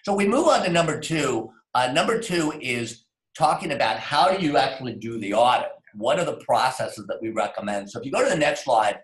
So we move on to number two. Number two is talking about how do you actually do the audit? What are the processes that we recommend? So if you go to the next slide,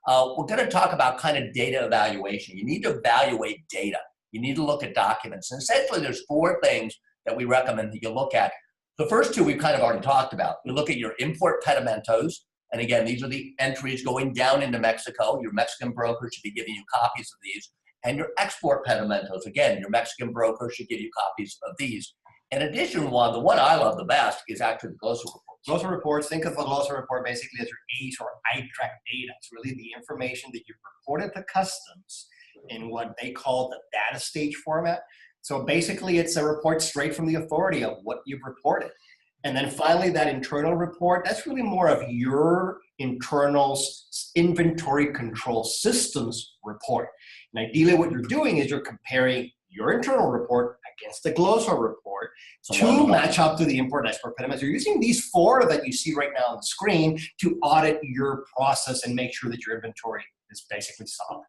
we're going to talk about kind of data evaluation. You need to evaluate data. You need to look at documents. And essentially, there's four things that we recommend that you look at. The first two we've kind of already talked about. You look at your import pedimentos. And again, these are the entries going down into Mexico. Your Mexican broker should be giving you copies of these. And your export pedimentos. Again, your Mexican broker should give you copies of these. In addition, the one I love the best is actually the Glosa report. Glosa reports, think of the Glosa report basically as your ACE or ITRAC data. It's really the information that you've reported to customs in what they call the data stage format. So basically, it's a report straight from the authority of what you've reported. And then finally, that internal report, that's really more of your internal inventory control systems report. And ideally, what you're doing is you're comparing your internal report against the Glosa report to match up to the import and export pediments. You're using these four that you see right now on the screen to audit your process and make sure that your inventory is basically solid.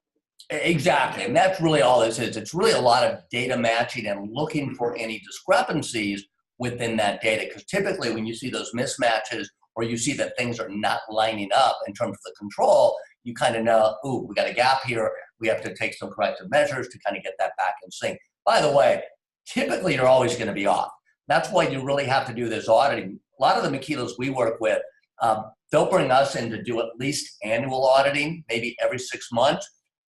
Exactly, and that's really all this is. It's really a lot of data matching and looking for any discrepancies within that data, because typically when you see those mismatches or you see that things are not lining up in terms of the control, you kind of know, ooh, we got a gap here. We have to take some corrective measures to kind of get that back in sync. By the way, typically you're always going to be off. That's why you really have to do this auditing. A lot of the maquilas we work with, they'll bring us in to do at least annual auditing, maybe every 6 months.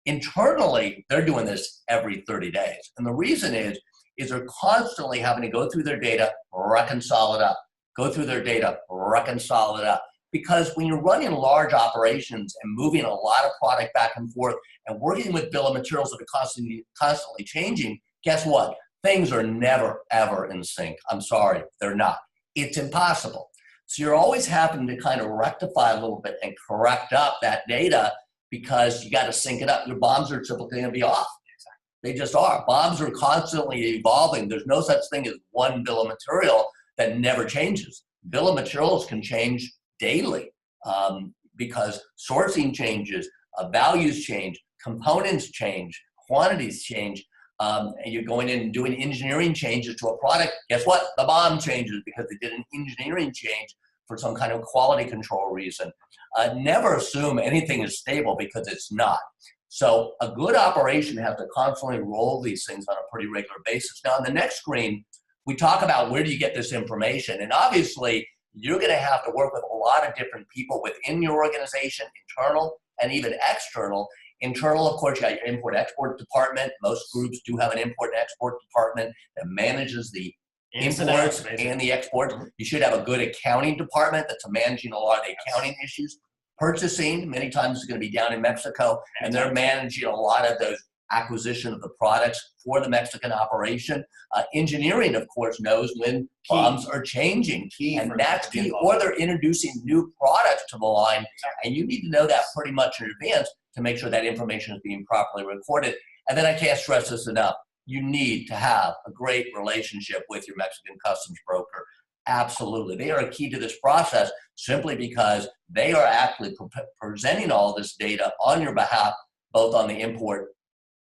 Internally, they're doing this every 30 days. And the reason is they're constantly having to go through their data, reconcile it up, go through their data, reconcile it up. Because when you're running large operations and moving a lot of product back and forth and working with bill of materials that are constantly changing, guess what? Things are never, ever in sync. I'm sorry, they're not. It's impossible. So you're always having to kind of rectify a little bit and correct up that data because you got to sync it up. Your bombs are typically going to be off. They just are. Bombs are constantly evolving. There's no such thing as one bill of material that never changes. Bill of materials can change daily because sourcing changes, values change, components change, quantities change, and you're going in and doing engineering changes to a product. Guess what? The bomb changes because they did an engineering change for some kind of quality control reason. Never assume anything is stable because it's not. So a good operation has to constantly roll these things on a pretty regular basis. Now on the next screen, we talk about where do you get this information. And obviously, you're going to have to work with a lot of different people within your organization, internal and even external. Internal, of course, you got your import-export department. Most groups do have an import and export department that manages the imports and the exports. You should have a good accounting department that's managing a lot of the accounting issues. Purchasing, many times, is going to be down in Mexico, and they're managing a lot of those acquisition of the products for the Mexican operation. Engineering, of course, knows when bombs are changing, and that's key, or they're introducing new products to the line, and you need to know that pretty much in advance to make sure that information is being properly recorded. And then I can't stress this enough. You need to have a great relationship with your Mexican customs broker. Absolutely. They are a key to this process simply because they are actually presenting all this data on your behalf, both on the import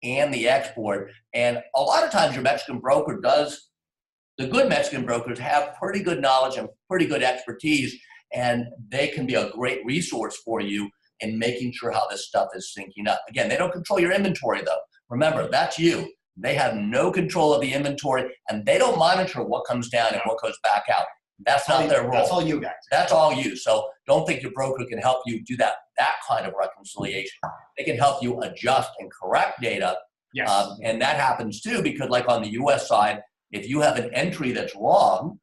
and the export. And a lot of times your Mexican broker does, the good Mexican brokers have pretty good knowledge and pretty good expertise, and they can be a great resource for you in making sure how this stuff is syncing up. Again, they don't control your inventory though. Remember, that's you. They have no control of the inventory, and they don't monitor what comes down and what goes back out. That's not their role. That's all you guys. That's all you. So don't think your broker can help you do that kind of reconciliation. They can help you adjust and correct data. Yes. And that happens too, because like on the US side, if you have an entry that's wrong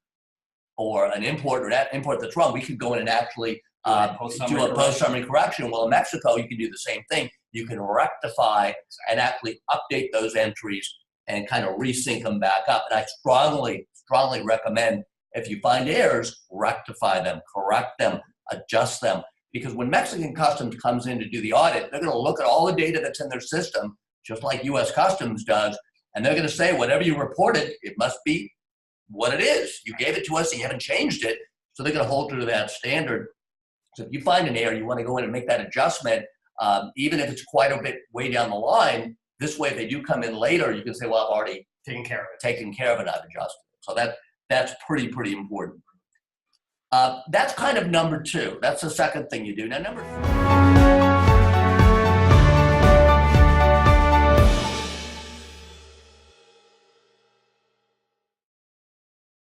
or an import or that import that's wrong, we could go in and actually do a post-summary correction. Well, in Mexico, you can do the same thing. You can rectify and actually update those entries and kind of resync them back up. And I strongly, strongly recommend if you find errors, rectify them, correct them, adjust them. Because when Mexican Customs comes in to do the audit, they're going to look at all the data that's in their system, just like U.S. Customs does, and they're going to say, whatever you reported, it must be what it is. You gave it to us, and you haven't changed it, so they're going to hold you to that standard. So if you find an error, you want to go in and make that adjustment, even if it's quite a bit way down the line. This way, if they do come in later, you can say, well, I've already taken care of it. taken care of and I've adjusted. So that's pretty important. That's kind of number two. That's the second thing you do. Now, number three.